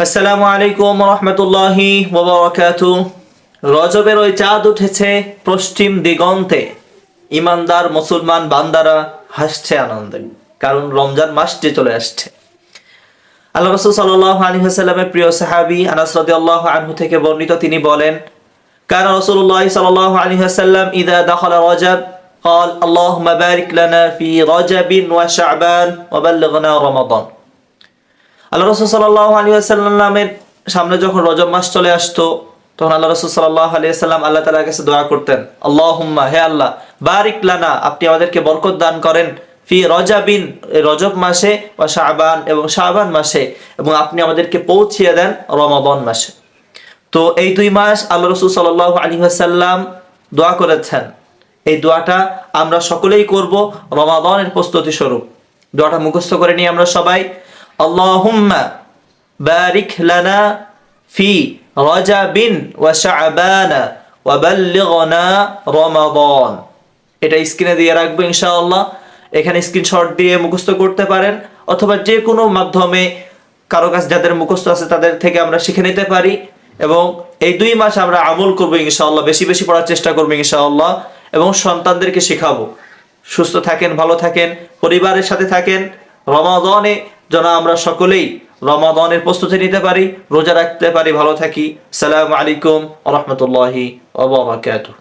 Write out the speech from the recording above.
আসসালামু আলাইকুম রহমতুল্লাহি ওয়া বারাকাতুহু। রজবের ওই চাঁদ উঠেছে পশ্চিম দিগন্তে, ইমানদার মুসলমান বান্দারা হাসছে আনন্দে, কারণ রমজান মাস যে চলে আসছে। আল্লাহ রাসূল সাল্লাল্লাহু আলাইহি ওয়াসাল্লামের প্রিয় সাহাবী আনাস রাদিয়াল্লাহু আনহু থেকে বর্ণিত, তিনি বলেন, কানা রাসূলুল্লাহ সাল্লাল্লাহু আলাইহি ওয়াসাল্লাম ইযা দাখালা রজব قال اللهم بارك لنا في رجب وشعبان وبلغنا رمضان। আল্লাহ রাসূল সাল্লাল্লাহু আলাইহি ওয়াসাল্লামের সামনে যখন রজব মাস চলে আসতো, তখন আল্লাহ রাসূল সাল্লাল্লাহু আলাইহি ওয়াসাল্লাম আল্লাহ তাআলার কাছে দোয়া করতেন, আল্লাহুম্মা, হে আল্লাহ, বারিক লানা, আপনি আমাদেরকে বরকত দান করেন, ফি রজাবিন, রজব মাসে, ওয়া শাবান, এবং শাবান মাসে, এবং আপনি আমাদেরকে পৌঁছিয়ে দেন রমাদান মাসে। তো এই দুই মাস আল্লাহ রাসূল সাল্লাল্লাহু আলাইহি ওয়াসাল্লাম দোয়া করেছেন। এই দোয়াটা আমরা সকলেই করব রমাদানের প্রস্তুতি স্বরূপ। দোয়াটা মুখস্থ করে নিই আমরা সবাই। আল্লাহুম্মা বারিক লানা ফি রজাবিন ওয়া শাবান ওয়া বাল্লিগনা রমাদান। এটা স্ক্রিনে দিয়ে রাখবো ইনশাআল্লাহ। এখানে স্ক্রিনশট দিয়ে মুখস্থ করতে পারেন, অথবা যে কোনো মাধ্যমে কারো কাছে যাদের মুখস্থ আছে তাদের থেকে আমরা শিখে নিতে পারি। এবং এই দুই মাস আমরা আমল করবো ইনশাআল্লাহ, বেশি বেশি পড়ার চেষ্টা করবো ইনশাআল্লাহ, এবং সন্তানদেরকে শেখাবো। সুস্থ থাকেন, ভালো থাকেন, পরিবারের সাথে থাকেন। রমাদানে যেন আমরা সকলেই রমাদানের প্রস্তুতি নিতে পারি, রোজা রাখতে পারি, ভালো থাকি। আসসালামু আলাইকুম ওয়া রাহমাতুল্লাহি ওয়া বারাকাতুহু।